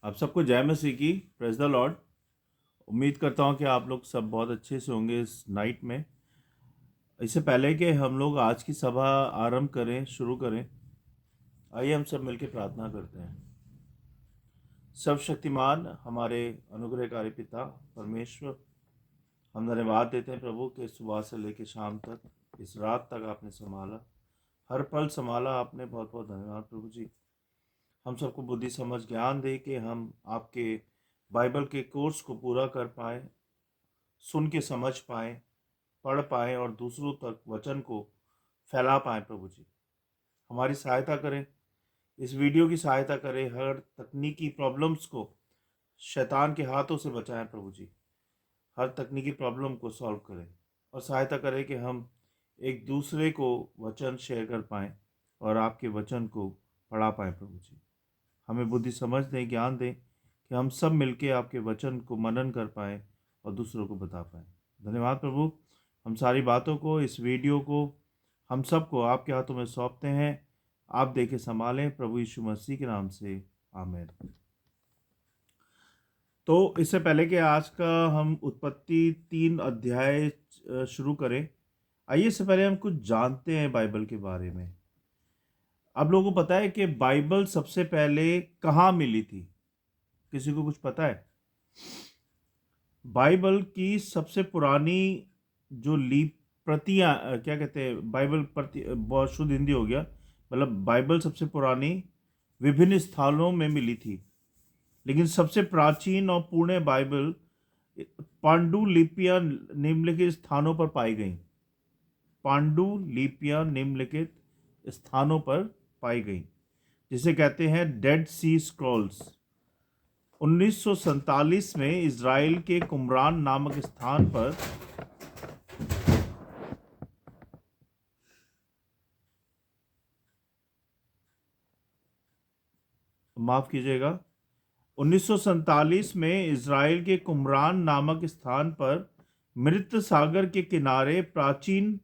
आप सबको जय मसीह की। Praise the Lord. उम्मीद करता हूँ कि आप लोग सब बहुत अच्छे से होंगे इस नाइट में। इससे पहले कि हम लोग आज की सभा आरंभ करें, शुरू करें, आइए हम सब मिलकर प्रार्थना करते हैं। सर्वशक्तिमान हमारे अनुग्रहकारी पिता परमेश्वर, हम धन्यवाद देते हैं प्रभु कि सुबह से लेकर शाम तक, इस रात तक आपने संभाला, हर पल संभाला आपने। बहुत बहुत धन्यवाद प्रभु जी। हम सबको बुद्धि समझ ज्ञान दे कि हम आपके बाइबल के कोर्स को पूरा कर पाए, सुन के समझ पाए, पढ़ पाए और दूसरों तक वचन को फैला पाए प्रभु जी। हमारी सहायता करें, इस वीडियो की सहायता करें, हर तकनीकी प्रॉब्लम्स को शैतान के हाथों से बचाएं प्रभु जी। हर तकनीकी प्रॉब्लम को सॉल्व करें और सहायता करें कि हम एक दूसरे को वचन शेयर कर पाएँ और आपके वचन को पढ़ा पाएँ प्रभु जी। हमें बुद्धि समझ दें, ज्ञान दें कि हम सब मिलके आपके वचन को मनन कर पाएँ और दूसरों को बता पाएँ। धन्यवाद प्रभु। हम सारी बातों को, इस वीडियो को, हम सबको आपके हाथों में सौंपते हैं। आप देखे संभालें प्रभु यीशु मसीह के नाम से, आमीन। तो इससे पहले कि आज का हम उत्पत्ति 3 अध्याय शुरू करें, आइए इससे पहले हम कुछ जानते हैं बाइबल के बारे में। आप लोगों को पता है कि बाइबल सबसे पहले कहाँ मिली थी? किसी को कुछ पता है? बाइबल की सबसे पुरानी जो प्रतियां, क्या कहते हैं, बाइबल प्रति, बहुत शुद्ध हिंदी हो गया, मतलब बाइबल सबसे पुरानी विभिन्न स्थानों में मिली थी, लेकिन सबसे प्राचीन और पूर्ण बाइबल पांडुलिपियां निम्नलिखित स्थानों पर पाई गई। पांडुलिपियां निम्नलिखित स्थानों पर पाई गई, जिसे कहते हैं डेड सी स्क्रॉल्स। 1947 में इज़राइल के कुमरान नामक स्थान पर माफ कीजिएगा 1947 में इज़राइल के कुमरान नामक स्थान पर मृत सागर के किनारे प्राचीन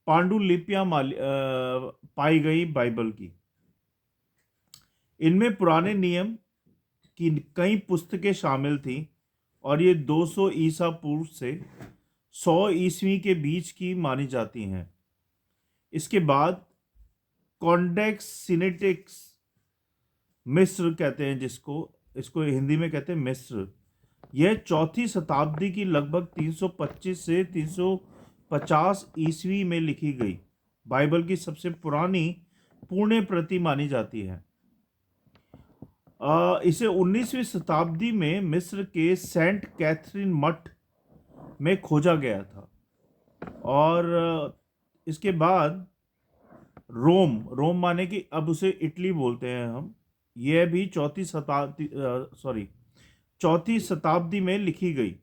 पांडुलिपियां पाई गई बाइबल की। इनमें पुराने नियम की कई पुस्तकें शामिल थीं और ये 200 ईसा पूर्व से 100 ईस्वी के बीच की मानी जाती हैं। इसके बाद कॉन्डेक्स सिनेटिक्स, मिस्र कहते हैं जिसको, इसको हिंदी में कहते हैं मिस्र, यह 4वीं शताब्दी की लगभग 325 से 350 ईस्वी में लिखी गई बाइबल की सबसे पुरानी पूर्ण प्रति मानी जाती है। इसे 19वीं शताब्दी में मिस्र के सेंट कैथरीन मठ में खोजा गया था और इसके बाद रोम माने कि अब उसे इटली बोलते हैं हम, यह भी चौथी शताब्दी में लिखी गई।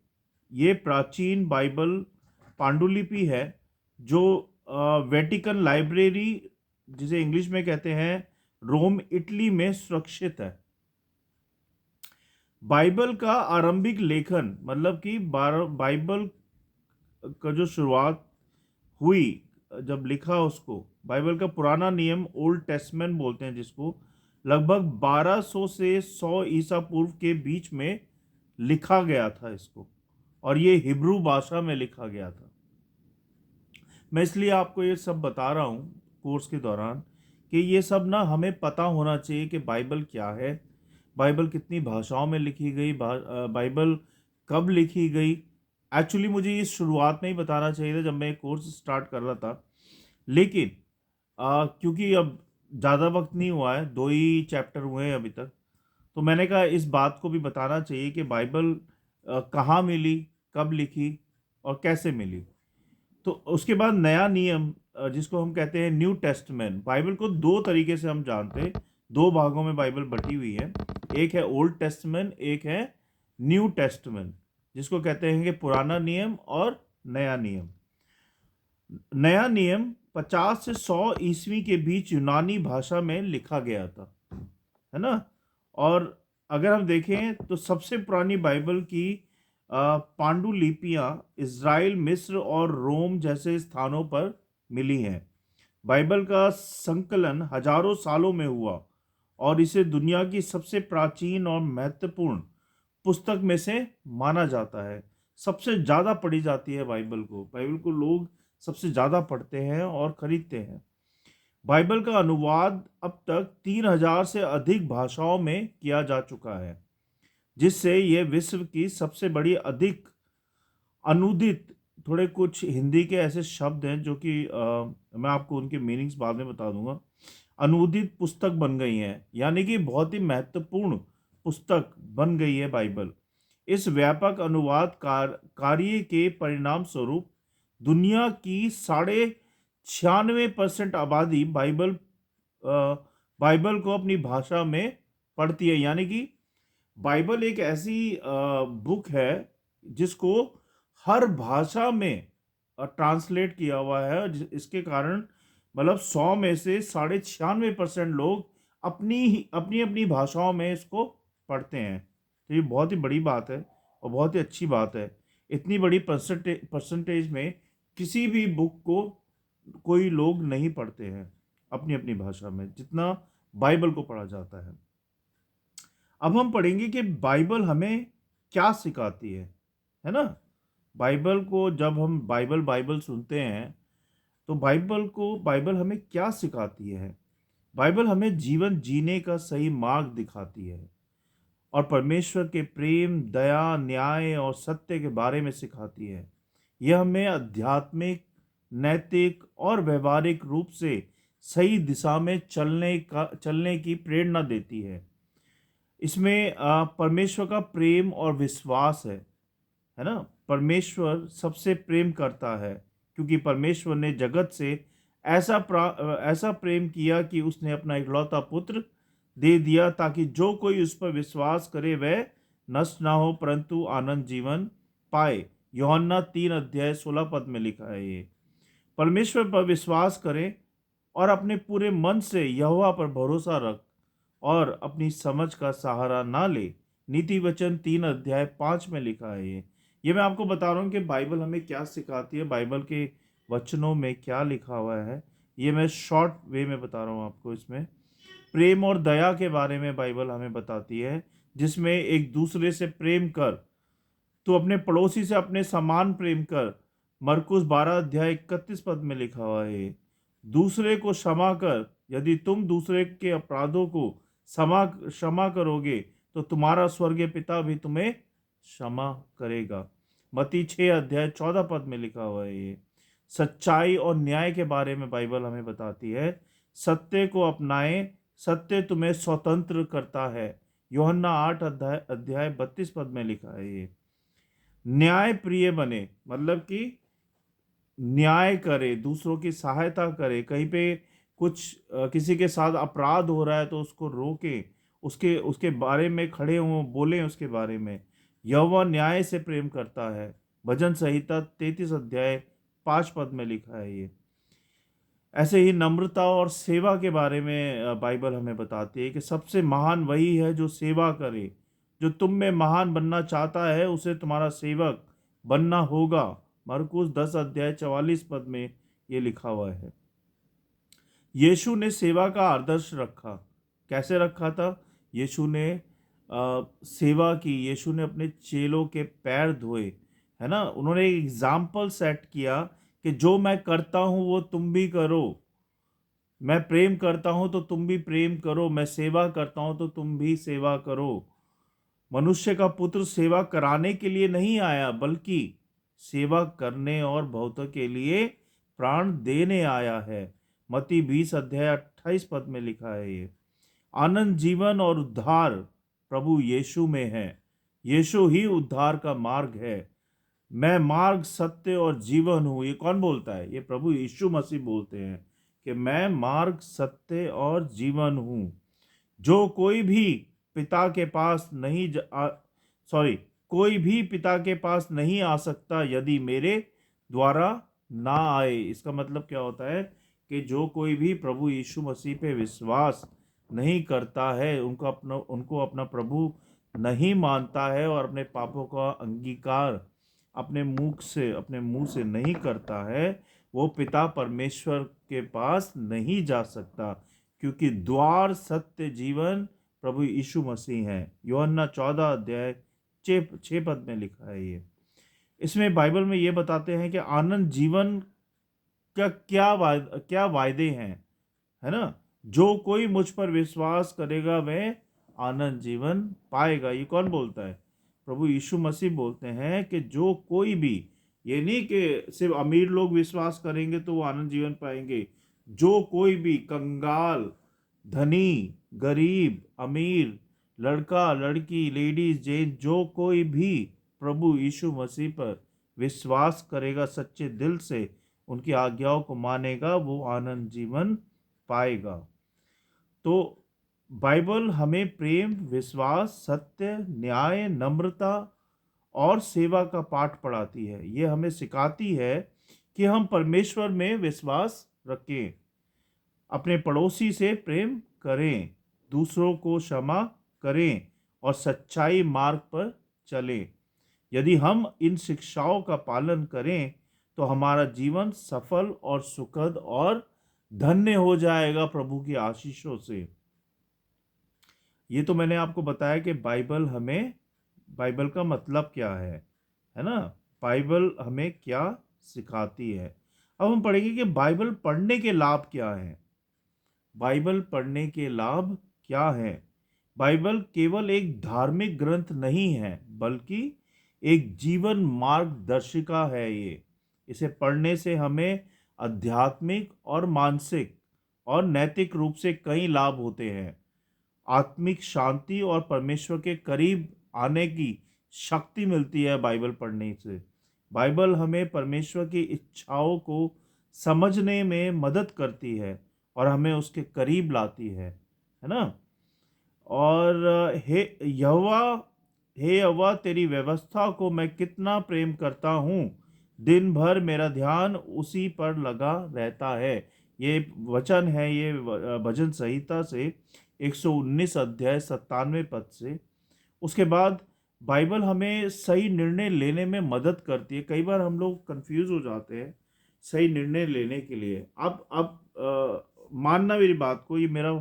ये प्राचीन बाइबल पांडुलिपि है जो वेटिकन लाइब्रेरी, जिसे इंग्लिश में कहते हैं, रोम इटली में सुरक्षित है। बाइबल का आरंभिक लेखन, मतलब कि बाइबल का जो शुरुआत हुई, जब लिखा उसको, बाइबल का पुराना नियम ओल्ड टेस्टमेंट बोलते हैं जिसको, लगभग 1200 से 100 ईसा पूर्व के बीच में लिखा गया था इसको, और ये हिब्रू भाषा में लिखा गया था। मैं इसलिए आपको ये सब बता रहा हूँ कोर्स के दौरान कि ये सब ना हमें पता होना चाहिए कि बाइबल क्या है, बाइबल कितनी भाषाओं में लिखी गई, बाइबल कब लिखी गई। एक्चुअली मुझे ये शुरुआत में ही बताना चाहिए था जब मैं कोर्स स्टार्ट कर रहा था, लेकिन क्योंकि अब ज़्यादा वक्त नहीं हुआ है, 2 ही चैप्टर हुए हैं अभी तक, तो मैंने कहा इस बात को भी बताना चाहिए कि बाइबल कहाँ मिली, कब लिखी और कैसे मिली। तो उसके बाद नया नियम, जिसको हम कहते हैं न्यू टेस्टमेंट। बाइबल को 2 तरीके से हम जानते हैं, 2 भागों में बाइबल बटी हुई है। एक है ओल्ड टेस्टमेंट, एक है न्यू टेस्टमेंट, जिसको कहते हैं कि पुराना नियम और नया नियम। नया नियम 50 से 100 ईस्वी के बीच यूनानी भाषा में लिखा गया था, है ना। और अगर हम देखें तो सबसे पुरानी बाइबल की पांडुलिपियां इज़राइल, मिस्र और रोम जैसे स्थानों पर मिली हैं। बाइबल का संकलन हजारों सालों में हुआ और इसे दुनिया की सबसे प्राचीन और महत्वपूर्ण पुस्तक में से माना जाता है। सबसे ज़्यादा पढ़ी जाती है बाइबल को लोग सबसे ज़्यादा पढ़ते हैं और खरीदते हैं। बाइबल का अनुवाद अब तक 3000 से अधिक भाषाओं में किया जा चुका है, जिससे यह विश्व की सबसे बड़ी अधिक अनुदित, थोड़े कुछ हिंदी के ऐसे शब्द हैं जो कि मैं आपको उनके मीनिंग्स बाद में बता दूंगा, अनुदित पुस्तक बन गई हैं, यानी कि बहुत ही महत्वपूर्ण पुस्तक बन गई है बाइबल। इस व्यापक अनुवाद कार्य के परिणाम स्वरूप दुनिया की 96% आबादी बाइबल को अपनी भाषा में पढ़ती है। यानी कि बाइबल एक ऐसी बुक है जिसको हर भाषा में ट्रांसलेट किया हुआ है, इसके कारण मतलब 100 में से 96% लोग अपनी अपनी अपनी भाषाओं में इसको पढ़ते हैं। तो ये बहुत ही बड़ी बात है और बहुत ही अच्छी बात है। इतनी बड़ी परसेंटेज में किसी भी बुक को कोई लोग नहीं पढ़ते हैं अपनी अपनी भाषा में, जितना बाइबल को पढ़ा जाता है। अब हम पढ़ेंगे कि बाइबल हमें क्या सिखाती है ना। बाइबल को जब हम बाइबल बाइबल सुनते हैं तो बाइबल हमें क्या सिखाती है। बाइबल हमें जीवन जीने का सही मार्ग दिखाती है और परमेश्वर के प्रेम, दया, न्याय और सत्य के बारे में सिखाती है। यह हमें आध्यात्मिक, नैतिक और व्यवहारिक रूप से सही दिशा में चलने की प्रेरणा देती है। इसमें परमेश्वर का प्रेम और विश्वास है ना। परमेश्वर सबसे प्रेम करता है क्योंकि परमेश्वर ने जगत से ऐसा प्रेम किया कि उसने अपना इकलौता पुत्र दे दिया ताकि जो कोई उस पर विश्वास करे वह नष्ट ना हो परंतु आनंद जीवन पाए। यूहन्ना 3:16 में लिखा है ये। परमेश्वर पर विश्वास करें और अपने पूरे मन से यहोवा पर भरोसा रख और अपनी समझ का सहारा ना ले। नीति वचन 3:5 में लिखा है ये मैं आपको बता रहा हूँ कि बाइबल हमें क्या सिखाती है, बाइबल के वचनों में क्या लिखा हुआ है। ये मैं शॉर्ट वे में बता रहा हूँ आपको। इसमें प्रेम और दया के बारे में बाइबल हमें बताती है, जिसमें एक दूसरे से प्रेम कर, तो अपने पड़ोसी से अपने समान प्रेम कर। मरकुस 12:31 में लिखा हुआ है। दूसरे को क्षमा कर, यदि तुम दूसरे के अपराधों को क्षमा करोगे तो तुम्हारा स्वर्गीय पिता भी तुम्हें क्षमा करेगा। मत्ती 6:14 में लिखा हुआ है ये। सच्चाई और न्याय के बारे में बाइबल हमें बताती है। सत्य को अपनाएं, सत्य तुम्हें स्वतंत्र करता है। यूहन्ना 8:32 में लिखा है ये। न्याय प्रिय बने, मतलब कि न्याय करे, दूसरों की सहायता करे। कहीं पे कुछ किसी के साथ अपराध हो रहा है तो उसको रोके, उसके उसके बारे में खड़े हों, बोलें उसके बारे में। यहोवा न्याय से प्रेम करता है। भजन संहिता 33:5 में लिखा है ये। ऐसे ही नम्रता और सेवा के बारे में बाइबल हमें बताती है कि सबसे महान वही है जो सेवा करे। जो तुम में महान बनना चाहता है उसे तुम्हारा सेवक बनना होगा। मरकुस 10:44 में ये लिखा हुआ है। यीशु ने सेवा का आदर्श रखा। कैसे रखा था? यीशु ने सेवा की। यीशु ने अपने चेलों के पैर धोए, है ना। उन्होंने एक एग्जाम्पल सेट किया कि जो मैं करता हूं वो तुम भी करो। मैं प्रेम करता हूं तो तुम भी प्रेम करो। मैं सेवा करता हूं तो तुम भी सेवा करो। मनुष्य का पुत्र सेवा कराने के लिए नहीं आया बल्कि सेवा करने और बहुतों के लिए प्राण देने आया है। मत्ती 20:28 में लिखा है ये। आनंद, जीवन और उद्धार प्रभु यीशु में है। यीशु ही उद्धार का मार्ग है। मैं मार्ग, सत्य और जीवन हूँ। ये कौन बोलता है? ये प्रभु यीशु मसीह बोलते हैं कि मैं मार्ग, सत्य और जीवन हूँ। जो कोई भी पिता के पास नहीं कोई भी पिता के पास नहीं आ सकता यदि मेरे द्वारा ना आए। इसका मतलब क्या होता है कि जो कोई भी प्रभु यीशु मसीह पे विश्वास नहीं करता है, उनको अपना प्रभु नहीं मानता है और अपने पापों का अंगीकार अपने मुंह से नहीं करता है, वो पिता परमेश्वर के पास नहीं जा सकता। क्योंकि द्वार सत्य जीवन प्रभु यीशु मसीह हैं। यूहन्ना 14 अध्याय 6 पद में लिखा है ये। इसमें बाइबल में ये बताते हैं कि आनंद जीवन का क्या वायदे हैं, है ना। जो कोई मुझ पर विश्वास करेगा वह आनंद जीवन पाएगा। ये कौन बोलता है? प्रभु यीशु मसीह बोलते हैं कि जो कोई भी, ये नहीं कि सिर्फ अमीर लोग विश्वास करेंगे तो वो आनंद जीवन पाएंगे। जो कोई भी, कंगाल, धनी, गरीब, अमीर, लड़का, लड़की, लेडीज, जेंट्स, जो कोई भी प्रभु यीशु मसीह पर विश्वास करेगा सच्चे दिल से, उनकी आज्ञाओं को मानेगा, वो आनंद जीवन पाएगा। तो बाइबल हमें प्रेम, विश्वास, सत्य, न्याय, नम्रता और सेवा का पाठ पढ़ाती है। ये हमें सिखाती है कि हम परमेश्वर में विश्वास रखें, अपने पड़ोसी से प्रेम करें, दूसरों को क्षमा करें और सच्चाई मार्ग पर चलें। यदि हम इन शिक्षाओं का पालन करें तो हमारा जीवन सफल और सुखद और धन्य हो जाएगा प्रभु की आशीषों से। ये तो मैंने आपको बताया कि बाइबल का मतलब क्या है ना। बाइबल हमें क्या सिखाती है। अब हम पढ़ेंगे कि बाइबल पढ़ने के लाभ क्या हैं। बाइबल पढ़ने के लाभ क्या हैं? बाइबल केवल एक धार्मिक ग्रंथ नहीं है, बल्कि एक जीवन मार्गदर्शिका है ये। इसे पढ़ने से हमें आध्यात्मिक और मानसिक और नैतिक रूप से कई लाभ होते हैं। आत्मिक शांति और परमेश्वर के करीब आने की शक्ति मिलती है बाइबल पढ़ने से। बाइबल हमें परमेश्वर की इच्छाओं को समझने में मदद करती है और हमें उसके करीब लाती है ना। और हे यहोवा तेरी व्यवस्था को मैं कितना प्रेम करता हूँ, दिन भर मेरा ध्यान उसी पर लगा रहता है। ये वचन है, ये भजन संहिता से 119 अध्याय 97 पद से। उसके बाद बाइबल हमें सही निर्णय लेने में मदद करती है। कई बार हम लोग कंफ्यूज हो जाते हैं सही निर्णय लेने के लिए। अब मानना मेरी बात को, ये मेरा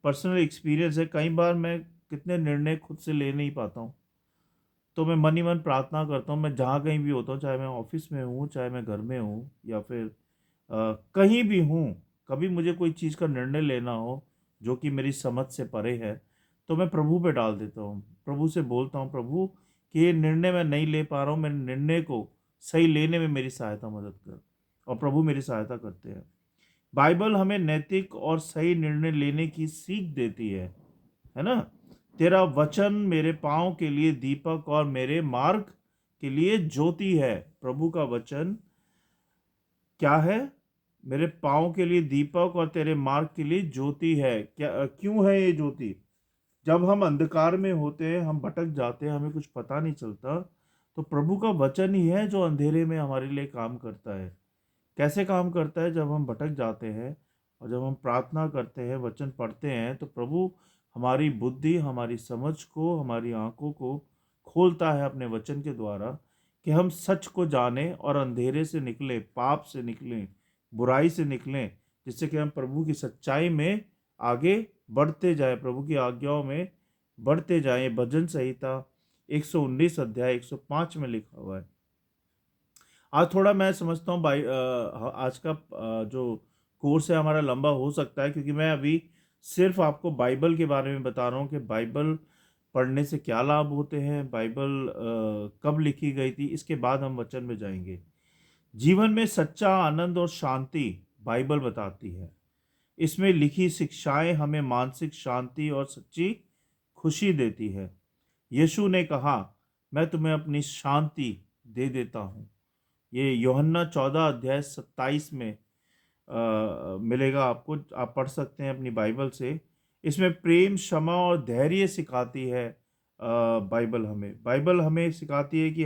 पर्सनल एक्सपीरियंस है। कई बार मैं कितने निर्णय खुद से ले नहीं पाता हूँ, तो मैं मन ही मन प्रार्थना करता हूँ। मैं जहाँ कहीं भी होता हूँ, चाहे मैं ऑफिस में हूँ, चाहे मैं घर में हूँ, या फिर कहीं भी हूँ, कभी मुझे कोई चीज़ का निर्णय लेना हो जो कि मेरी समझ से परे है, तो मैं प्रभु पे डाल देता हूँ। प्रभु से बोलता हूँ, प्रभु कि ये निर्णय मैं नहीं ले पा रहा हूँ, मेरे निर्णय को सही लेने में मेरी सहायता मदद कर। और प्रभु मेरी सहायता करते हैं। बाइबल हमें नैतिक और सही निर्णय लेने की सीख देती है ना। तेरा वचन मेरे पाँव के लिए दीपक और मेरे मार्ग के लिए ज्योति है। प्रभु का वचन क्या है? मेरे पाँव के लिए दीपक और तेरे मार्ग के लिए ज्योति है। क्या, क्यों है ये ज्योति? जब हम अंधकार में होते हैं, हम भटक जाते हैं, हमें कुछ पता नहीं चलता, तो प्रभु का वचन ही है जो अंधेरे में हमारे लिए काम करता है। कैसे काम करता है? जब हम भटक जाते हैं और जब हम प्रार्थना करते हैं, वचन पढ़ते हैं, तो प्रभु हमारी बुद्धि, हमारी समझ को, हमारी आंखों को खोलता है अपने वचन के द्वारा, कि हम सच को जानें और अंधेरे से निकलें, पाप से निकलें, बुराई से निकलें, जिससे कि हम प्रभु की सच्चाई में आगे बढ़ते जाएं, प्रभु की आज्ञाओं में बढ़ते जाएं। भजन संहिता 119 अध्याय 105 में लिखा हुआ है। आज थोड़ा मैं समझता हूँ आज का जो कोर्स है हमारा लंबा हो सकता है, क्योंकि मैं अभी सिर्फ आपको बाइबल के बारे में बता रहा हूँ कि बाइबल पढ़ने से क्या लाभ होते हैं, बाइबल कब लिखी गई थी। इसके बाद हम वचन में जाएंगे। जीवन में सच्चा आनंद और शांति बाइबल बताती है। इसमें लिखी शिक्षाएं हमें मानसिक शांति और सच्ची खुशी देती है। यीशु ने कहा, मैं तुम्हें अपनी शांति दे देता हूँ। ये यूहन्ना 14 अध्याय 27 में मिलेगा आपको। आप पढ़ सकते हैं अपनी बाइबल से। इसमें प्रेम, क्षमा और धैर्य सिखाती है। बाइबल हमें सिखाती है कि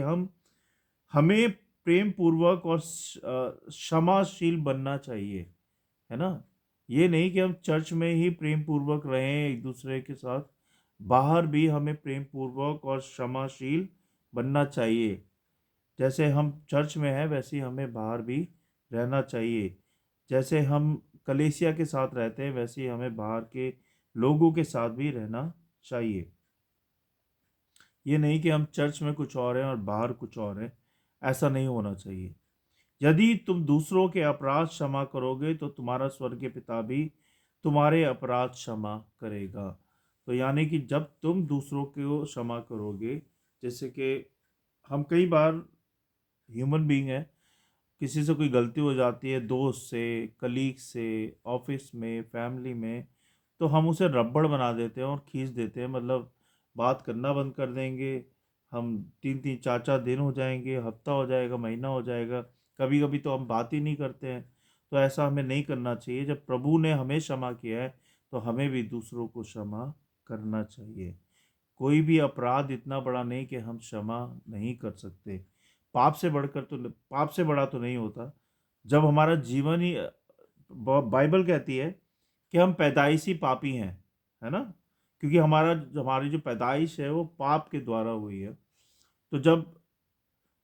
हमें प्रेम पूर्वक और क्षमाशील बनना चाहिए, है ना। ये नहीं कि हम चर्च में ही प्रेम पूर्वक रहें एक दूसरे के साथ, बाहर भी हमें प्रेम पूर्वक और क्षमाशील बनना चाहिए। जैसे हम चर्च में हैं, वैसे ही हमें बाहर भी रहना चाहिए। जैसे हम कलीसिया के साथ रहते हैं वैसे ही हमें बाहर के लोगों के साथ भी रहना चाहिए। ये नहीं कि हम चर्च में कुछ और हैं और बाहर कुछ और हैं, ऐसा नहीं होना चाहिए। यदि तुम दूसरों के अपराध क्षमा करोगे तो तुम्हारा स्वर्गीय पिता भी तुम्हारे अपराध क्षमा करेगा। तो यानी कि जब तुम दूसरों को क्षमा करोगे, जैसे कि हम कई बार ह्यूमन बीइंग है, किसी से कोई गलती हो जाती है, दोस्त से, कलीग से, ऑफिस में, फैमिली में, तो हम उसे रबड़ बना देते हैं और खींच देते हैं, मतलब बात करना बंद कर देंगे। हम 3-3 4-4 दिन हो जाएंगे, हफ्ता हो जाएगा, महीना हो जाएगा, कभी कभी तो हम बात ही नहीं करते हैं। तो ऐसा हमें नहीं करना चाहिए। जब प्रभु ने हमें क्षमा किया है तो हमें भी दूसरों को क्षमा करना चाहिए। कोई भी अपराध इतना बड़ा नहीं कि हम क्षमा नहीं कर सकते। पाप से बड़ा तो नहीं होता। जब हमारा जीवन ही बाइबल कहती है कि हम पैदाइशी पापी हैं, है ना, क्योंकि हमारी जो पैदाइश है वो पाप के द्वारा हुई है। तो जब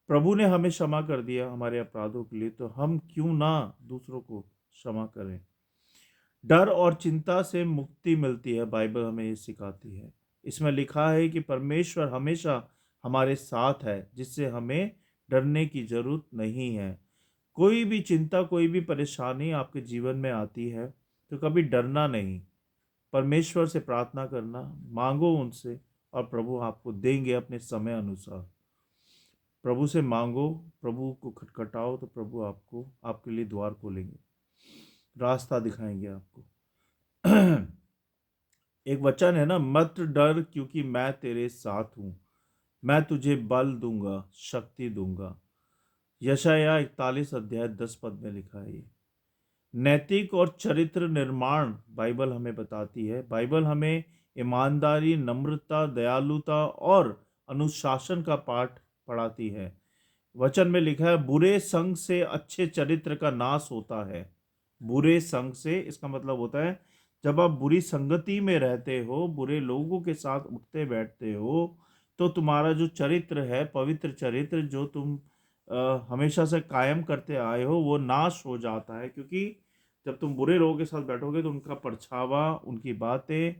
प्रभु ने हमें क्षमा कर दिया हमारे अपराधों के लिए, तो हम क्यों ना दूसरों को क्षमा करें। डर और चिंता से मुक्ति मिलती है, बाइबल हमें ये सिखाती है। इसमें लिखा है कि परमेश्वर हमेशा हमारे साथ है, जिससे हमें डरने की जरूरत नहीं है। कोई भी चिंता, कोई भी परेशानी आपके जीवन में आती है तो कभी डरना नहीं, परमेश्वर से प्रार्थना करना, मांगो उनसे, और प्रभु आपको देंगे अपने समय अनुसार। प्रभु से मांगो, प्रभु को खटखटाओ, तो प्रभु आपको आपके लिए द्वार खोलेंगे, रास्ता दिखाएंगे आपको। एक वचन है ना, मत डर क्योंकि मैं तेरे साथ हूं, मैं तुझे बल दूंगा, शक्ति दूंगा। यशाया 41 अध्याय 10 पद में लिखा है ये। नैतिक और चरित्र निर्माण बाइबल हमें बताती है। बाइबल हमें ईमानदारी, नम्रता, दयालुता और अनुशासन का पाठ पढ़ाती है। वचन में लिखा है, बुरे संग से अच्छे चरित्र का नाश होता है। बुरे संग से, इसका मतलब होता है जब आप बुरी संगति में रहते हो, बुरे लोगों के साथ उठते बैठते हो, तो तुम्हारा जो चरित्र है, पवित्र चरित्र जो तुम हमेशा से कायम करते आए हो, वो नाश हो जाता है। क्योंकि जब तुम बुरे लोगों के साथ बैठोगे तो उनका परछावा, उनकी बातें,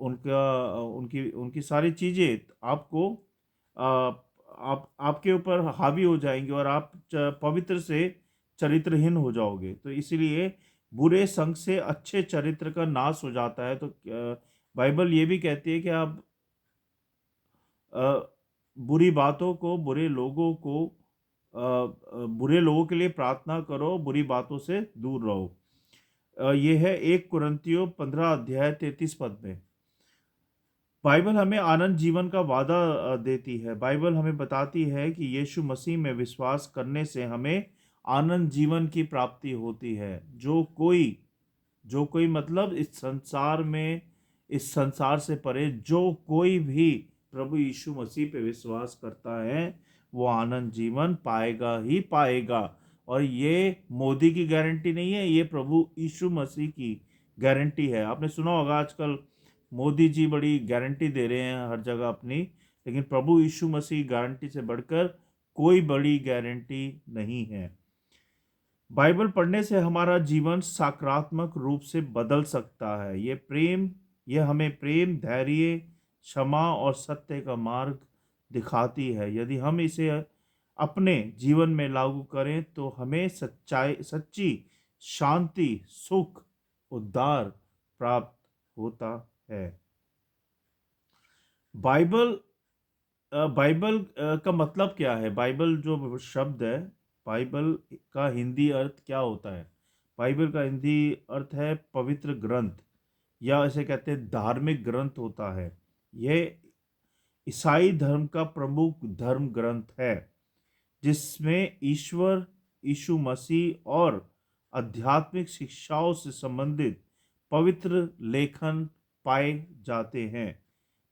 उनकी उनकी सारी चीजें आपको आप आपके ऊपर हावी हो जाएंगे और आप पवित्र से चरित्रहीन हो जाओगे। तो इसीलिए बुरे संग से अच्छे चरित्र का नाश हो जाता है। तो बाइबल ये भी कहती है कि आप बुरी बातों को, बुरे लोगों के लिए प्रार्थना करो, बुरी बातों से दूर रहो। ये है 1 कुरिन्थियों 15 अध्याय 33 पद में। बाइबल हमें आनंद जीवन का वादा देती है। बाइबल हमें बताती है कि यीशु मसीह में विश्वास करने से हमें आनंद जीवन की प्राप्ति होती है। जो कोई मतलब इस संसार से परे जो कोई भी प्रभु यीशु मसीह पे विश्वास करता है, वो आनंद जीवन पाएगा ही पाएगा। और ये मोदी की गारंटी नहीं है, ये प्रभु यीशु मसीह की गारंटी है। आपने सुना होगा आजकल मोदी जी बड़ी गारंटी दे रहे हैं हर जगह अपनी, लेकिन प्रभु यीशु मसीह गारंटी से बढ़कर कोई बड़ी गारंटी नहीं है। बाइबल पढ़ने से हमारा जीवन सकारात्मक रूप से बदल सकता है। ये हमें प्रेम, धैर्य, क्षमा और सत्य का मार्ग दिखाती है। यदि हम इसे अपने जीवन में लागू करें तो हमें सच्ची शांति, सुख, उद्धार प्राप्त होता है। बाइबल बाइबल का मतलब क्या है? बाइबल जो शब्द है, बाइबल का हिंदी अर्थ क्या होता है? बाइबल का हिंदी अर्थ है पवित्र ग्रंथ, या इसे कहते हैं धार्मिक ग्रंथ होता है। यह ईसाई धर्म का प्रमुख धर्म ग्रंथ है, जिसमें ईश्वर, यीशु मसीह और आध्यात्मिक शिक्षाओं से संबंधित पवित्र लेखन पाए जाते हैं।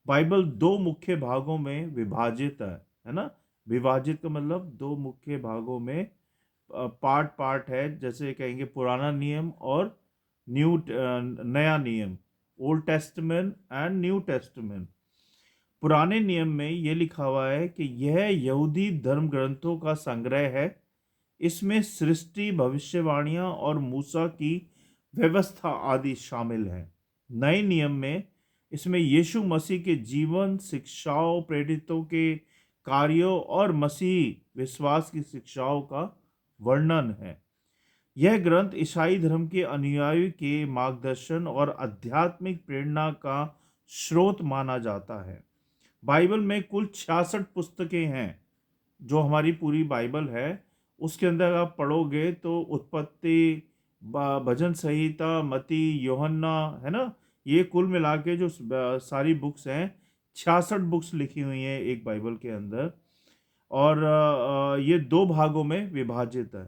बाइबल दो मुख्य भागों में विभाजित है ना। विभाजित का मतलब दो मुख्य भागों में पार्ट पार्ट है। जैसे कहेंगे पुराना नियम और नया नियम, old testament and new testament. पुराने नियम में यह लिखा हुआ है कि यह यहूदी धर्म ग्रंथों का संग्रह है। इसमें सृष्टि, भविष्यवाणियां और मूसा की व्यवस्था आदि शामिल हैं। नए नियम में इसमें यीशु मसीह के जीवन, शिक्षाओं, प्रेरितों के कार्यों और मसीह विश्वास की शिक्षाओं का वर्णन है। यह ग्रंथ ईसाई धर्म के अनुयायी के मार्गदर्शन और आध्यात्मिक प्रेरणा का स्रोत माना जाता है। बाइबल में कुल 66 पुस्तकें हैं। जो हमारी पूरी बाइबल है उसके अंदर आप पढ़ोगे तो उत्पत्ति, भजन संहिता, मती, यूहन्ना, है ना, ये कुल मिला के जो सारी बुक्स हैं, 66 बुक्स लिखी हुई हैं एक बाइबल के अंदर। और ये दो भागों में विभाजित है।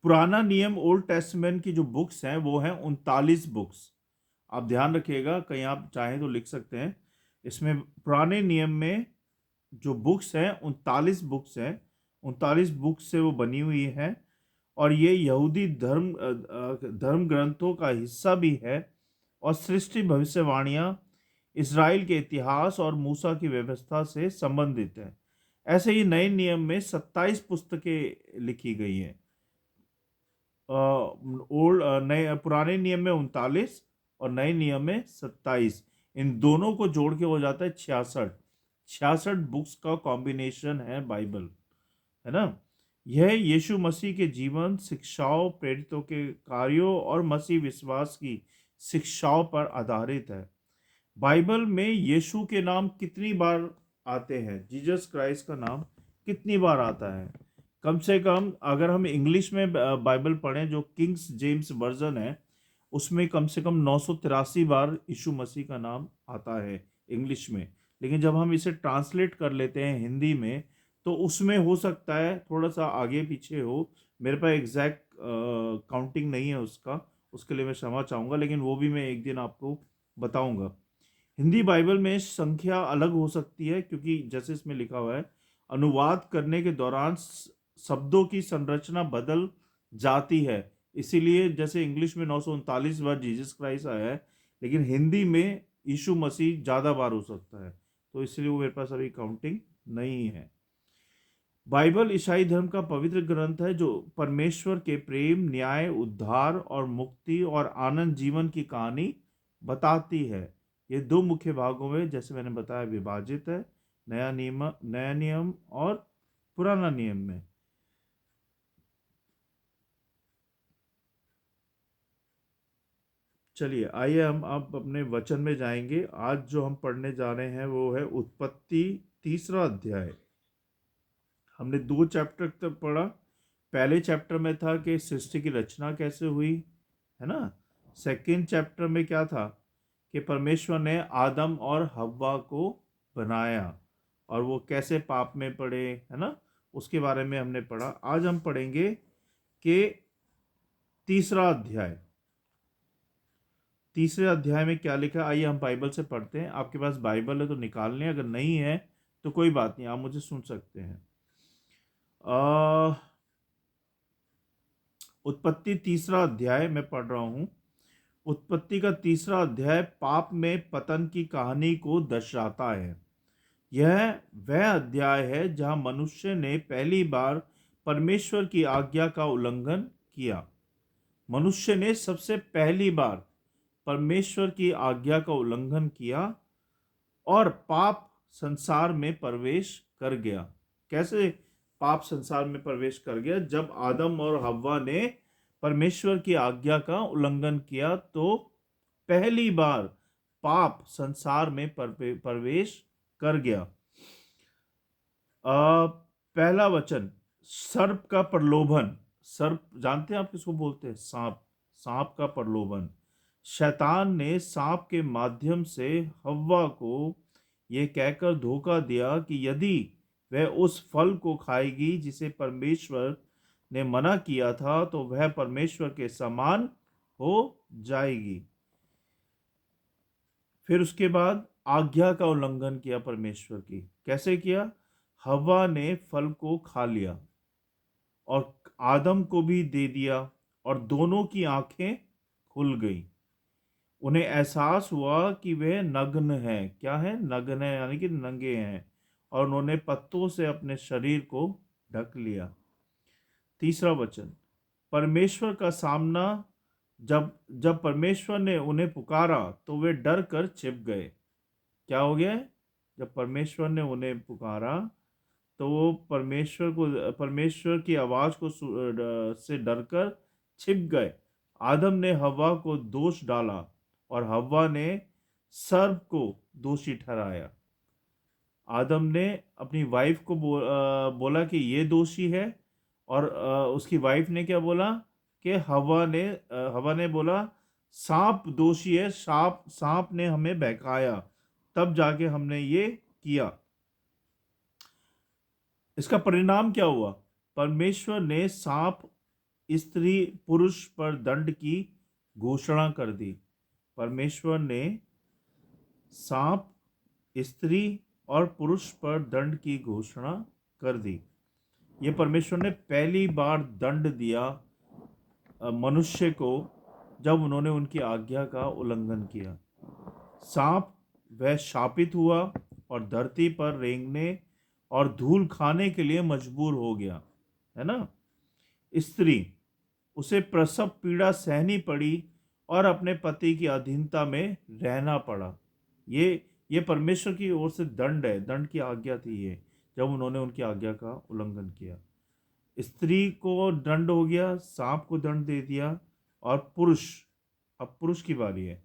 पुराना नियम ओल्ड टेस्टमेंट की जो बुक्स हैं वो हैं 39 बुक्स। आप ध्यान रखिएगा, कहीं आप चाहें तो लिख सकते हैं। इसमें पुराने नियम में जो बुक्स हैं 39 बुक्स हैं। 39 बुक्स से वो बनी हुई है और ये यहूदी धर्म ग्रंथों का हिस्सा भी है और सृष्टि, भविष्यवाणियाँ, इज़राइल के इतिहास और मूसा की व्यवस्था से संबंधित है। ऐसे ही नए नियम में 27 पुस्तकें लिखी गई हैं। नए पुराने नियम में 39 और नए नियम में 27, इन दोनों को जोड़ के हो जाता है 66 बुक्स का कॉम्बिनेशन है बाइबल, है ना। यह यीशु मसीह के जीवन, शिक्षाओं, प्रेरितों के कार्यों और मसीह विश्वास की शिक्षाओं पर आधारित है। बाइबल में यीशु के नाम कितनी बार आते हैं, जीसस क्राइस्ट का नाम कितनी बार आता है? कम से कम अगर हम इंग्लिश में बाइबल पढ़ें, जो किंग्स जेम्स वर्जन है, उसमें कम से कम 983 बार यीशु मसीह का नाम आता है इंग्लिश में। लेकिन जब हम इसे ट्रांसलेट कर लेते हैं हिंदी में तो उसमें हो सकता है थोड़ा सा आगे पीछे हो। मेरे पास एग्जैक्ट काउंटिंग नहीं है उसका, उसके लिए मैं क्षमा चाहूँगा, लेकिन वो भी मैं एक दिन आपको बताऊँगा। हिंदी बाइबल में संख्या अलग हो सकती है क्योंकि जैसे इसमें लिखा हुआ है, अनुवाद करने के दौरान शब्दों की संरचना बदल जाती है। इसीलिए जैसे इंग्लिश में 939 बार जीसस क्राइस्ट आया है, लेकिन हिंदी में यीशु मसीह ज़्यादा बार हो सकता है, तो इसलिए वो मेरे पास अभी काउंटिंग नहीं है। बाइबल ईसाई धर्म का पवित्र ग्रंथ है जो परमेश्वर के प्रेम, न्याय, उद्धार और मुक्ति और आनंद जीवन की कहानी बताती है। ये दो मुख्य भागों में, जैसे मैंने बताया, विभाजित है, नया नियम और पुराना नियम में। चलिए आइए हम अब अपने वचन में जाएंगे। आज जो हम पढ़ने जा रहे हैं वो है उत्पत्ति 3रा अध्याय। हमने 2 चैप्टर तक पढ़ा। पहले चैप्टर में था कि सृष्टि की रचना कैसे हुई, है ना। सेकंड चैप्टर में क्या था कि परमेश्वर ने आदम और हव्वा को बनाया और वो कैसे पाप में पड़े, है ना, उसके बारे में हमने पढ़ा। आज हम पढ़ेंगे कि 3रा अध्याय। 3रे अध्याय में क्या लिखा है, आइए हम बाइबल से पढ़ते हैं। आपके पास बाइबल है तो निकाल लें, अगर नहीं है तो कोई बात नहीं, आप मुझे सुन सकते हैं। उत्पत्ति 3रा अध्याय मैं पढ़ रहा हूं। उत्पत्ति का 3रा अध्याय पाप में पतन की कहानी को दर्शाता है। यह वह अध्याय है जहां मनुष्य ने पहली बार परमेश्वर की आज्ञा का उल्लंघन किया। मनुष्य ने सबसे पहली बार परमेश्वर की आज्ञा का उल्लंघन किया और पाप संसार में प्रवेश कर गया। कैसे पाप संसार में प्रवेश कर गया? जब आदम और हव्वा ने परमेश्वर की आज्ञा का उल्लंघन किया तो पहली बार पाप संसार में प्रवेश कर गया। पहला वचन, सर्प का प्रलोभन। सर्प जानते हैं आप किसको बोलते हैं? सांप। सांप का प्रलोभन। शैतान ने सांप के माध्यम से हव्वा को यह कहकर धोखा दिया कि यदि वह उस फल को खाएगी जिसे परमेश्वर ने मना किया था तो वह परमेश्वर के समान हो जाएगी। फिर उसके बाद आज्ञा का उल्लंघन किया परमेश्वर की। कैसे किया? हव्वा ने फल को खा लिया और आदम को भी दे दिया और दोनों की आंखें खुल गई। उन्हें एहसास हुआ कि वे नग्न हैं। क्या है? नग्न है, यानी कि नंगे हैं, और उन्होंने पत्तों से अपने शरीर को ढक लिया। तीसरा वचन, परमेश्वर का सामना जब जब परमेश्वर ने उन्हें पुकारा तो वे डर कर छिप गए। क्या हो गया है? जब परमेश्वर ने उन्हें पुकारा तो वो परमेश्वर की आवाज को से डरकर छिप गए। आदम ने हव्वा को दोष डाला और हव्वा ने सर्प को दोषी ठहराया। आदम ने अपनी वाइफ को बोला कि ये दोषी है, और उसकी वाइफ ने क्या बोला कि हवा ने बोला सांप दोषी है, सांप सांप ने हमें बहकाया, तब जाके हमने ये किया। इसका परिणाम क्या हुआ? परमेश्वर ने सांप स्त्री पुरुष पर दंड की घोषणा कर दी। परमेश्वर ने सांप स्त्री और पुरुष पर दंड की घोषणा कर दी। ये परमेश्वर ने पहली बार दंड दिया मनुष्य को जब उन्होंने उनकी आज्ञा का उल्लंघन किया। सांप वह शापित हुआ और धरती पर रेंगने और धूल खाने के लिए मजबूर हो गया, है ना। स्त्री, उसे प्रसव पीड़ा सहनी पड़ी और अपने पति की अधीनता में रहना पड़ा। ये परमेश्वर की ओर से दंड है, दंड की आज्ञा थी ये, जब उन्होंने उनकी आज्ञा का उल्लंघन किया। स्त्री को दंड हो गया, सांप को दंड दे दिया, और अब पुरुष की बारी है।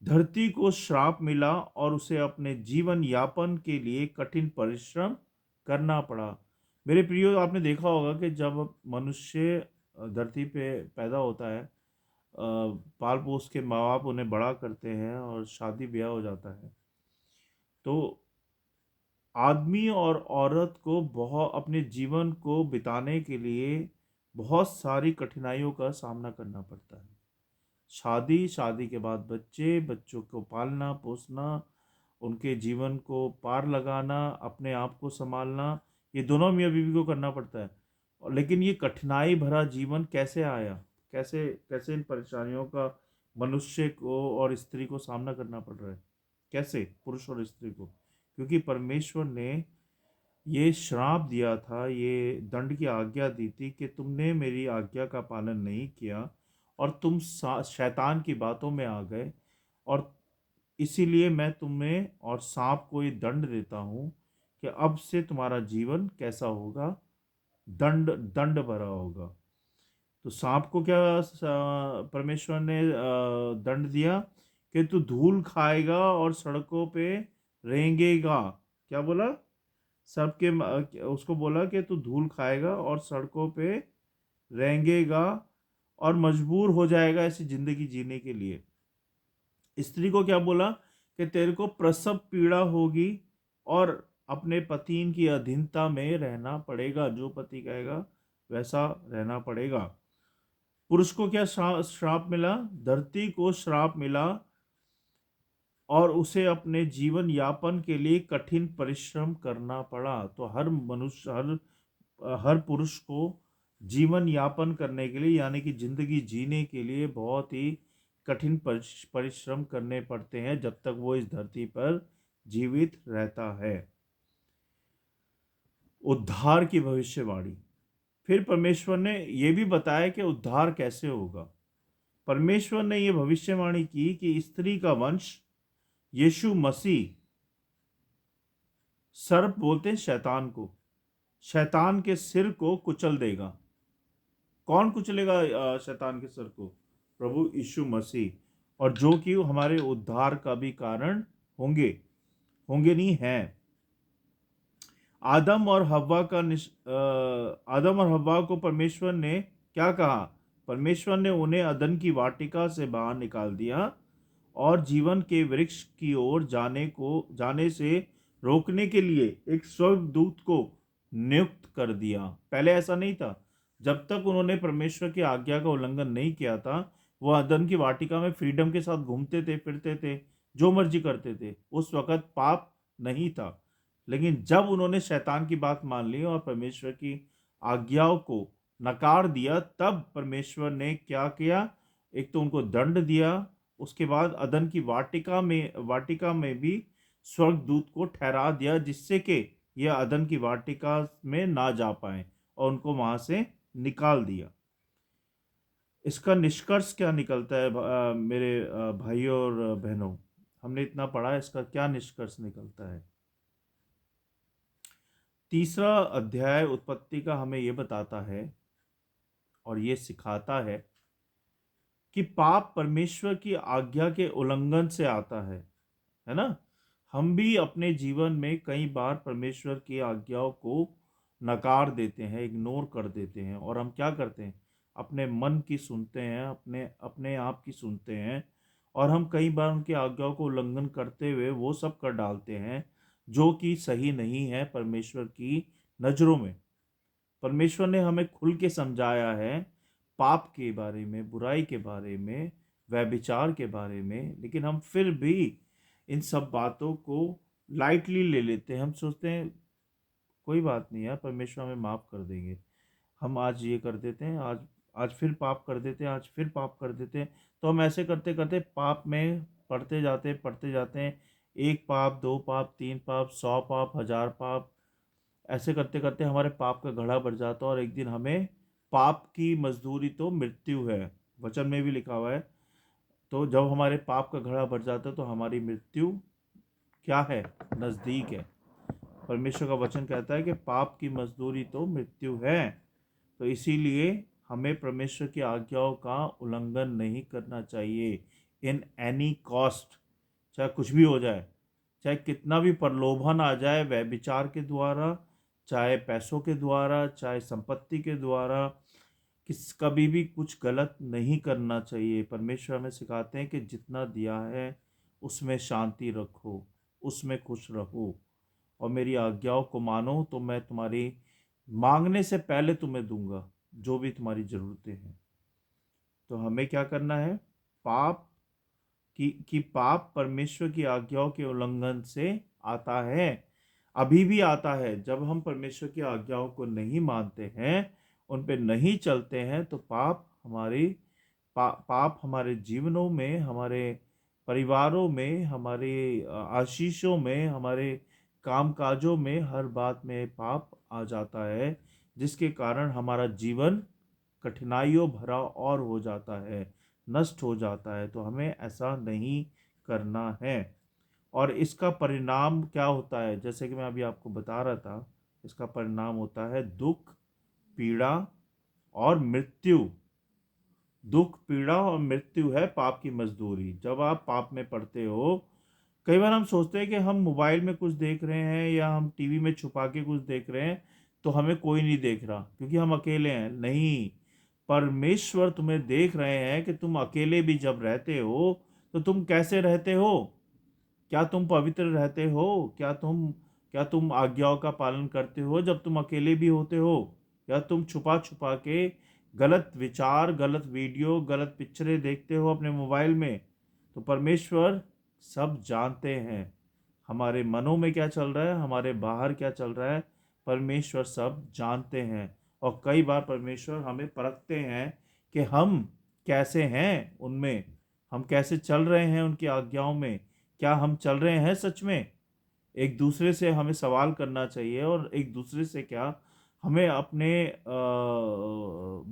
धरती को श्राप मिला और उसे अपने जीवन यापन के लिए कठिन परिश्रम करना पड़ा। मेरे प्रियो, आपने देखा होगा कि जब मनुष्य धरती पे पैदा होता है, पाल पोस के माँ बाप उन्हें बड़ा करते हैं और शादी ब्याह हो जाता है, तो आदमी और औरत को बहुत अपने जीवन को बिताने के लिए बहुत सारी कठिनाइयों का सामना करना पड़ता है। शादी के बाद बच्चे, बच्चों को पालना पोसना, उनके जीवन को पार लगाना, अपने आप को संभालना, ये दोनों मियाँ बीवी को करना पड़ता है। लेकिन ये कठिनाई भरा जीवन कैसे आया? कैसे कैसे इन परेशानियों का मनुष्य को और स्त्री को सामना करना पड़ रहा है? कैसे पुरुष और स्त्री को? क्योंकि परमेश्वर ने ये श्राप दिया था, ये दंड की आज्ञा दी थी कि तुमने मेरी आज्ञा का पालन नहीं किया और तुम शैतान की बातों में आ गए, और इसीलिए मैं तुम्हें और सांप को ये दंड देता हूँ कि अब से तुम्हारा जीवन कैसा होगा? दंड दंड भरा होगा। तो सांप को क्या परमेश्वर ने दंड दिया कि तू धूल खाएगा और सड़कों पे रेंगेगा। क्या बोला? सबके उसको बोला कि तू धूल खाएगा और सड़कों पे रेंगेगा और मजबूर हो जाएगा ऐसी जिंदगी जीने के लिए। स्त्री को क्या बोला कि तेरे को प्रसव पीड़ा होगी और अपने पति की अधीनता में रहना पड़ेगा, जो पति कहेगा वैसा रहना पड़ेगा। पुरुष को क्या श्राप मिला? धरती को श्राप मिला और उसे अपने जीवन यापन के लिए कठिन परिश्रम करना पड़ा। तो हर मनुष्य, हर पुरुष को जीवन यापन करने के लिए, यानी कि जिंदगी जीने के लिए बहुत ही कठिन परिश्रम करने पड़ते हैं जब तक वो इस धरती पर जीवित रहता है। उद्धार की भविष्यवाणी। फिर परमेश्वर ने यह भी बताया कि उद्धार कैसे होगा। परमेश्वर ने यह भविष्यवाणी की कि स्त्री का वंश यीशु मसीह, सर्प बोलते हैं शैतान को, शैतान के सिर को कुचल देगा। कौन कुचलेगा शैतान के सिर को? प्रभु यीशु मसीह, और जो कि हमारे उद्धार का भी कारण होंगे, होंगे नहीं हैं। आदम और हव्वा को परमेश्वर ने क्या कहा? परमेश्वर ने उन्हें अदन की वाटिका से बाहर निकाल दिया और जीवन के वृक्ष की ओर जाने से रोकने के लिए एक स्वर्गदूत को नियुक्त कर दिया। पहले ऐसा नहीं था। जब तक उन्होंने परमेश्वर की आज्ञा का उल्लंघन नहीं किया था, वो अदन की वाटिका में फ्रीडम के साथ घूमते थे, फिरते थे, जो मर्जी करते थे, उस वक्त पाप नहीं था। लेकिन जब उन्होंने शैतान की बात मान ली और परमेश्वर की आज्ञाओं को नकार दिया, तब परमेश्वर ने क्या किया? एक तो उनको दंड दिया, उसके बाद अदन की वाटिका में भी स्वर्गदूत को ठहरा दिया, जिससे कि यह अदन की वाटिका में ना जा पाए, और उनको वहां से निकाल दिया। इसका निष्कर्ष क्या निकलता है मेरे भाइयों और बहनों? हमने इतना पढ़ा है, इसका क्या निष्कर्ष निकलता है? तीसरा अध्याय उत्पत्ति का हमें ये बताता है और ये सिखाता है कि पाप परमेश्वर की आज्ञा के उल्लंघन से आता है ना? हम भी अपने जीवन में कई बार परमेश्वर की आज्ञाओं को नकार देते हैं, इग्नोर कर देते हैं, और हम क्या करते हैं? अपने मन की सुनते हैं, अपने अपने आप की सुनते हैं, और हम कई बार उनकी आज्ञाओं को उल्लंघन करते हुए वो सब कर डालते हैं जो कि सही नहीं है परमेश्वर की नज़रों में। परमेश्वर ने हमें खुल के समझाया है पाप के बारे में, बुराई के बारे में, व्यभिचार के बारे में, लेकिन हम फिर भी इन सब बातों को लाइटली ले लेते हैं। हम सोचते हैं कोई बात नहीं यार, परमेश्वर हमें माफ़ कर देंगे। हम आज ये कर देते हैं, आज आज फिर पाप कर देते हैं, आज फिर पाप कर देते हैं। तो हम ऐसे करते करते पाप में पढ़ते जाते हैं। एक पाप, दो पाप, तीन पाप, 100 पाप, 1000 पाप, ऐसे करते करते हमारे पाप का घड़ा भर जाता है, और एक दिन हमें पाप की मजदूरी तो मृत्यु है, वचन में भी लिखा हुआ है। तो जब हमारे पाप का घड़ा भर जाता है तो हमारी मृत्यु क्या है? नज़दीक है। परमेश्वर का वचन कहता है कि पाप की मजदूरी तो मृत्यु है। तो इसीलिए हमें परमेश्वर की आज्ञाओं का उल्लंघन नहीं करना चाहिए इन एनी कॉस्ट, चाहे कुछ भी हो जाए, चाहे कितना भी प्रलोभन आ जाए व्यभिचार के द्वारा, चाहे पैसों के द्वारा, चाहे संपत्ति के द्वारा, कभी भी कुछ गलत नहीं करना चाहिए। परमेश्वर हमें सिखाते हैं कि जितना दिया है उसमें शांति रखो, उसमें खुश रहो, और मेरी आज्ञाओं को मानो तो मैं तुम्हारी मांगने से पहले तुम्हें दूंगा जो भी तुम्हारी ज़रूरतें हैं। तो हमें क्या करना है? पाप कि पाप परमेश्वर की आज्ञाओं के उल्लंघन से आता है, अभी भी आता है। जब हम परमेश्वर की आज्ञाओं को नहीं मानते हैं, उन पे नहीं चलते हैं, तो पाप हमारे जीवनों में, हमारे परिवारों में, हमारे आशीषों में, हमारे कामकाजों में, हर बात में पाप आ जाता है, जिसके कारण हमारा जीवन कठिनाइयों भरा और हो जाता है, नष्ट हो जाता है। तो हमें ऐसा नहीं करना है। और इसका परिणाम क्या होता है? जैसे कि मैं अभी आपको बता रहा था, इसका परिणाम होता है दुख, पीड़ा और मृत्यु। दुख, पीड़ा और मृत्यु है पाप की मजदूरी। जब आप पाप में पड़ते हो, कई बार हम सोचते हैं कि हम मोबाइल में कुछ देख रहे हैं या हम टीवी में छुपा के कुछ देख रहे हैं तो हमें कोई नहीं देख रहा क्योंकि हम अकेले हैं। नहीं, परमेश्वर तुम्हें देख रहे हैं कि तुम अकेले भी जब रहते हो तो तुम कैसे रहते हो। क्या तुम पवित्र रहते हो? क्या तुम आज्ञाओं का पालन करते हो जब तुम अकेले भी होते हो? या तुम छुपा छुपा के गलत विचार, गलत वीडियो, गलत पिक्चरें देखते हो अपने मोबाइल में? तो परमेश्वर सब जानते हैं हमारे मनों में क्या चल रहा है, हमारे बाहर क्या चल रहा है। परमेश्वर सब जानते हैं, और कई बार परमेश्वर हमें परखते हैं कि हम कैसे हैं उनमें, हम कैसे चल रहे हैं उनकी आज्ञाओं में, क्या हम चल रहे हैं सच में। एक दूसरे से हमें सवाल करना चाहिए, और एक दूसरे से क्या, हमें अपने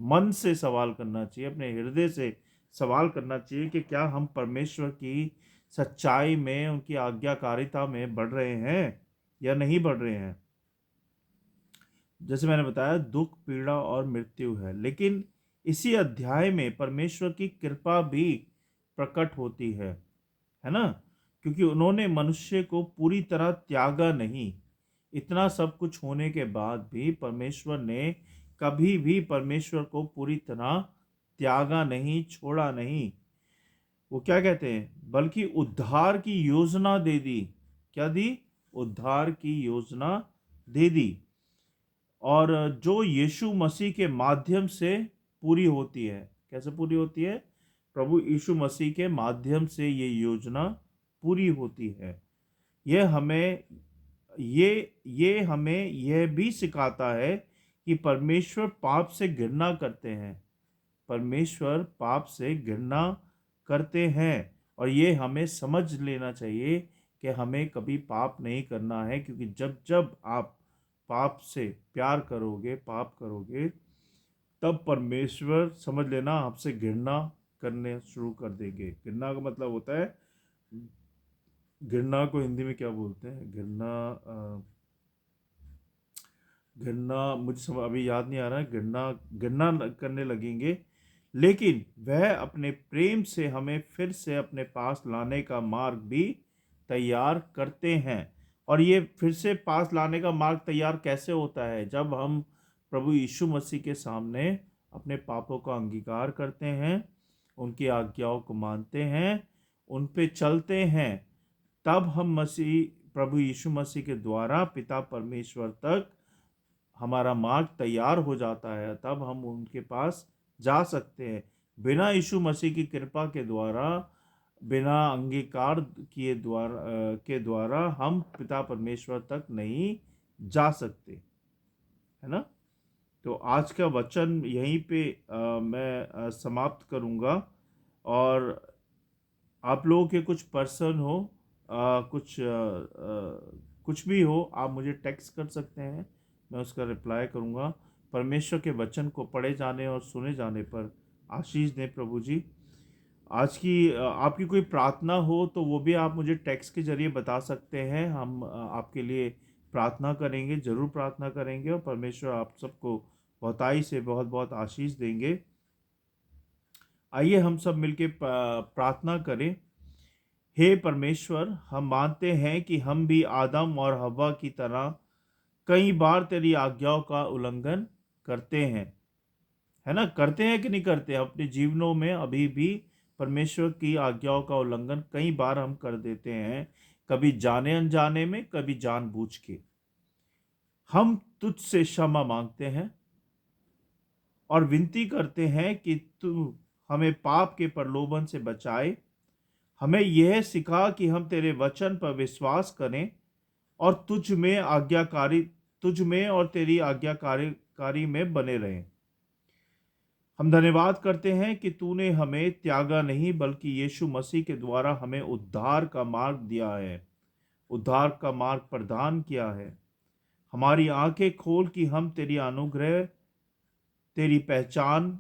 मन से सवाल करना चाहिए, अपने हृदय से सवाल करना चाहिए कि क्या हम परमेश्वर की सच्चाई में, उनकी आज्ञाकारिता में बढ़ रहे हैं या नहीं बढ़ रहे हैं। जैसे मैंने बताया, दुख, पीड़ा और मृत्यु है, लेकिन इसी अध्याय में परमेश्वर की कृपा भी प्रकट होती है ना? क्योंकि उन्होंने मनुष्य को पूरी तरह त्यागा नहीं। इतना सब कुछ होने के बाद भी परमेश्वर ने कभी भी परमेश्वर को पूरी तरह त्यागा नहीं, छोड़ा नहीं। वो क्या कहते हैं? बल्कि उद्धार की योजना दे दी। क्या दी? उद्धार की योजना दे दी, और जो यीशु मसीह के माध्यम से पूरी होती है। कैसे पूरी होती है? प्रभु यीशु मसीह के माध्यम से ये योजना पूरी होती है। यह हमें ये हमें यह भी सिखाता है कि परमेश्वर पाप से घृणा करते हैं। परमेश्वर पाप से घृणा करते हैं, और ये हमें समझ लेना चाहिए कि हमें कभी पाप नहीं करना है, क्योंकि जब जब आप पाप से प्यार करोगे, पाप करोगे, तब परमेश्वर समझ लेना आपसे घृणा करने शुरू कर देंगे। घृणा का मतलब होता है, घृणा को हिंदी में क्या बोलते हैं, घृणा मुझे अभी याद नहीं आ रहा है। घृणा घृणा करने लगेंगे, लेकिन वह अपने प्रेम से हमें फिर से अपने पास लाने का मार्ग भी तैयार करते हैं। और ये फिर से पास लाने का मार्ग तैयार कैसे होता है? जब हम प्रभु यीशु मसीह के सामने अपने पापों का अंगीकार करते हैं, उनकी आज्ञाओं को मानते हैं, उन पे चलते हैं, तब हम प्रभु यीशु मसीह के द्वारा पिता परमेश्वर तक हमारा मार्ग तैयार हो जाता है। तब हम उनके पास जा सकते हैं। बिना यीशु मसीह की कृपा के द्वारा, बिना अंगीकार के द्वारा हम पिता परमेश्वर तक नहीं जा सकते, है ना। तो आज का वचन यहीं पे मैं समाप्त करूंगा। और आप लोगों के कुछ पर्सन हो, कुछ भी हो, आप मुझे टेक्स्ट कर सकते हैं, मैं उसका रिप्लाई करूंगा। परमेश्वर के वचन को पढ़े जाने और सुने जाने पर आशीष दें प्रभु जी। आज की आपकी कोई प्रार्थना हो तो वो भी आप मुझे टेक्स्ट के जरिए बता सकते हैं। हम आपके लिए प्रार्थना करेंगे, जरूर प्रार्थना करेंगे, और परमेश्वर आप सबको बहुताई से बहुत बहुत आशीष देंगे। आइए हम सब मिलके प्रार्थना करें। हे परमेश्वर, हम मानते हैं कि हम भी आदम और हव्वा की तरह कई बार तेरी आज्ञाओं का उल्लंघन करते हैं, है ना। करते हैं कि नहीं करते? अपने जीवनों में अभी भी परमेश्वर की आज्ञाओं का उल्लंघन कई बार हम कर देते हैं, कभी जाने अनजाने में, कभी जानबूझ के। हम तुझसे क्षमा मांगते हैं और विनती करते हैं कि तू हमें पाप के प्रलोभन से बचाए। हमें यह सिखा कि हम तेरे वचन पर विश्वास करें और तुझ में और तेरी आज्ञाकारी में बने रहें। हम धन्यवाद करते हैं कि तूने हमें त्यागा नहीं, बल्कि यीशु मसीह के द्वारा हमें उद्धार का मार्ग दिया है, उद्धार का मार्ग प्रदान किया है। हमारी आंखें खोल कि हम तेरी अनुग्रह, तेरी पहचान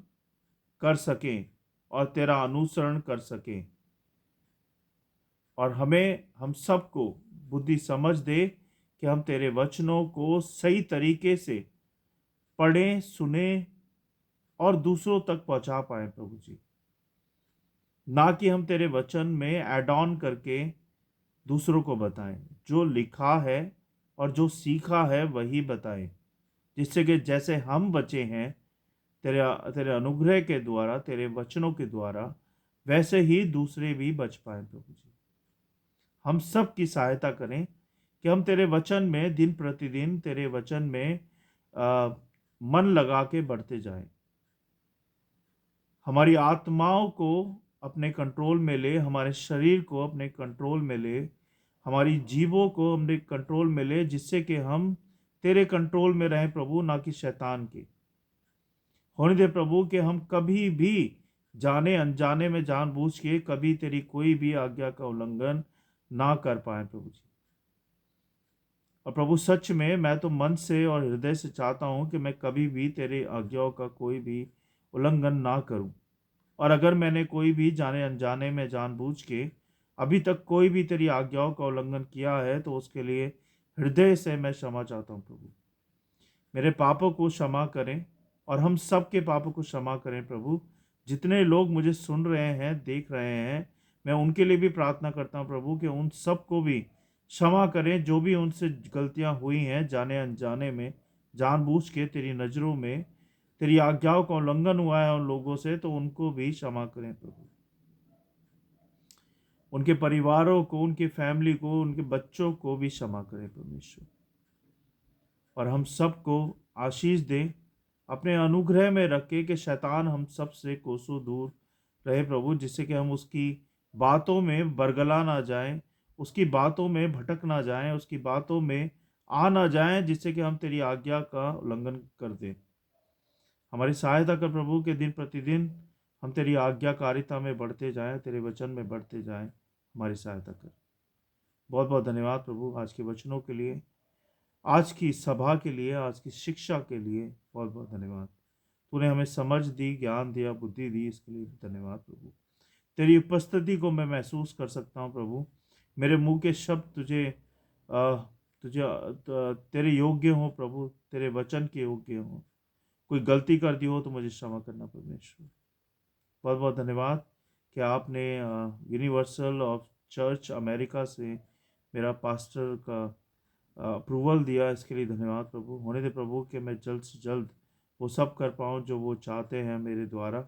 कर सकें और तेरा अनुसरण कर सकें। और हम सबको बुद्धि समझ दे कि हम तेरे वचनों को सही तरीके से पढ़ें, सुने और दूसरों तक पहुंचा पाए प्रभु जी। ना कि हम तेरे वचन में ऐड ऑन करके दूसरों को बताएं, जो लिखा है और जो सीखा है वही बताएं, जिससे कि जैसे हम बचे हैं तेरे तेरे अनुग्रह के द्वारा, तेरे वचनों के द्वारा, वैसे ही दूसरे भी बच पाए प्रभु जी। हम सब की सहायता करें कि हम तेरे वचन में दिन प्रतिदिन तेरे वचन में मन लगा के बढ़ते जाएं। हमारी आत्माओं को अपने कंट्रोल में ले, हमारे शरीर को अपने कंट्रोल में ले, हमारी जीवों को अपने कंट्रोल में ले, जिससे कि हम तेरे कंट्रोल में रहें प्रभु, ना कि शैतान के। होने दे प्रभु कि हम कभी भी जाने अनजाने में, जानबूझ के कभी तेरी कोई भी आज्ञा का उल्लंघन ना कर पाए प्रभु जी। और प्रभु सच में मैं तो मन से और हृदय से चाहता हूं कि मैं कभी भी तेरे आज्ञाओं का कोई भी उल्लंघन ना करूं। और अगर मैंने कोई भी जाने अनजाने में, जानबूझ के अभी तक कोई भी तेरी आज्ञाओं का उल्लंघन किया है, तो उसके लिए हृदय से मैं क्षमा चाहता हूं प्रभु। मेरे पापों को क्षमा करें और हम सब के पापों को क्षमा करें प्रभु। जितने लोग मुझे सुन रहे हैं, देख रहे हैं, मैं उनके लिए भी प्रार्थना करता हूं प्रभु कि उन सब को भी क्षमा करें, जो भी उनसे गलतियां हुई हैं जाने अनजाने में, जानबूझ के तेरी नज़रों में तेरी आज्ञाओं का उल्लंघन हुआ है उन लोगों से, तो उनको भी क्षमा करें प्रभु। उनके परिवारों को, उनकी फैमिली को, उनके बच्चों को भी क्षमा करें परमेश्वर। और हम सबको आशीष दें, अपने अनुग्रह में रखे कि शैतान हम सब से कोसों दूर रहे प्रभु, जिससे कि हम उसकी बातों में बरगला ना जाएं, उसकी बातों में भटक ना जाएं, उसकी बातों में आ ना जाएं, जिससे कि हम तेरी आज्ञा का उल्लंघन कर दें। हमारी सहायता कर प्रभु कि दिन प्रतिदिन हम तेरी आज्ञाकारिता में बढ़ते जाएं, तेरे वचन में बढ़ते जाएं। हमारी सहायता कर। बहुत बहुत धन्यवाद प्रभु आज के वचनों के लिए, आज की सभा के लिए, आज की शिक्षा के लिए बहुत बहुत धन्यवाद। तूने हमें समझ दी, ज्ञान दिया, बुद्धि दी, इसके लिए धन्यवाद प्रभु। तेरी उपस्थिति को मैं महसूस कर सकता हूँ प्रभु। मेरे मुंह के शब्द अ, तेरे योग्य हो प्रभु, तेरे वचन के योग्य हो। कोई गलती कर दी हो तो मुझे क्षमा करना परमेश्वर। बहुत बहुत धन्यवाद कि आपने यूनिवर्सल ऑफ चर्च अमेरिका से मेरा पास्टर का अप्रूवल दिया, इसके लिए धन्यवाद प्रभु। होने दे प्रभु कि मैं जल्द से जल्द वो सब कर पाऊँ जो वो चाहते हैं मेरे द्वारा।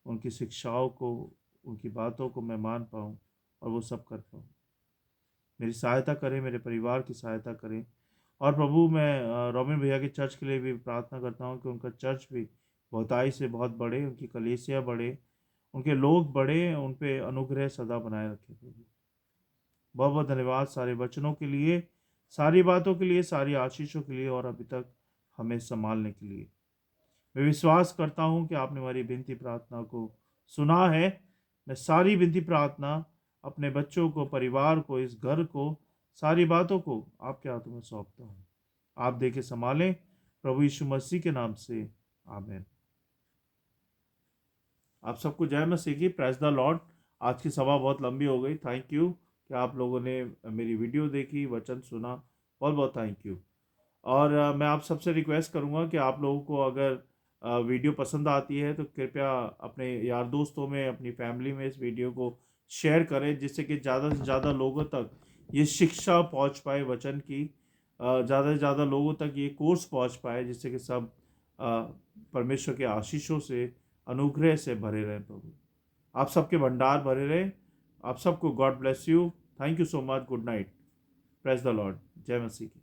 उनकी शिक्षाओं को, उनकी बातों को मैं मान पाऊँ और वो सब कर पाऊँ। मेरी सहायता करें, मेरे परिवार की सहायता करें। और प्रभु मैं रोमिन भैया के चर्च के लिए भी प्रार्थना करता हूँ कि उनका चर्च भी बहुताई से बहुत बढ़े, उनकी कलीसिया बढ़े, उनके लोग बढ़े, उन पे अनुग्रह सदा बनाए रखे प्रभु। बहुत बहुत धन्यवाद सारे वचनों के लिए, सारी बातों के लिए, सारी आशीषों के लिए और अभी तक हमें संभालने के लिए। मैं विश्वास करता हूँ कि आपने हमारी विनती प्रार्थना को सुना है। मैं सारी विनती प्रार्थना अपने बच्चों को, परिवार को, इस घर को, सारी बातों को आपके हाथों में सौंपता हूँ। आप देके संभालें प्रभु यीशु मसीह के नाम से, आमीन। आप सबको जय मसीह की, प्रेज द लॉर्ड। आज की सभा बहुत लंबी हो गई। थैंक यू कि आप लोगों ने मेरी वीडियो देखी, वचन सुना। बहुत बहुत थैंक यू। और मैं आप सबसे रिक्वेस्ट करूंगा कि आप लोगों को अगर वीडियो पसंद आती है तो कृपया अपने यार दोस्तों में, अपनी फैमिली में इस वीडियो को शेयर करें, जिससे कि ज़्यादा से ज़्यादा लोगों तक ये शिक्षा पहुंच पाए वचन की। ज़्यादा से ज़्यादा लोगों तक ये कोर्स पहुंच पाए, जिससे कि सब परमेश्वर के आशीषों से, अनुग्रह से भरे रहें प्रभु। आप सबके भंडार भरे रहें। आप सबको God bless you. Thank you so much. Good night. Praise the Lord. जय मसीह की।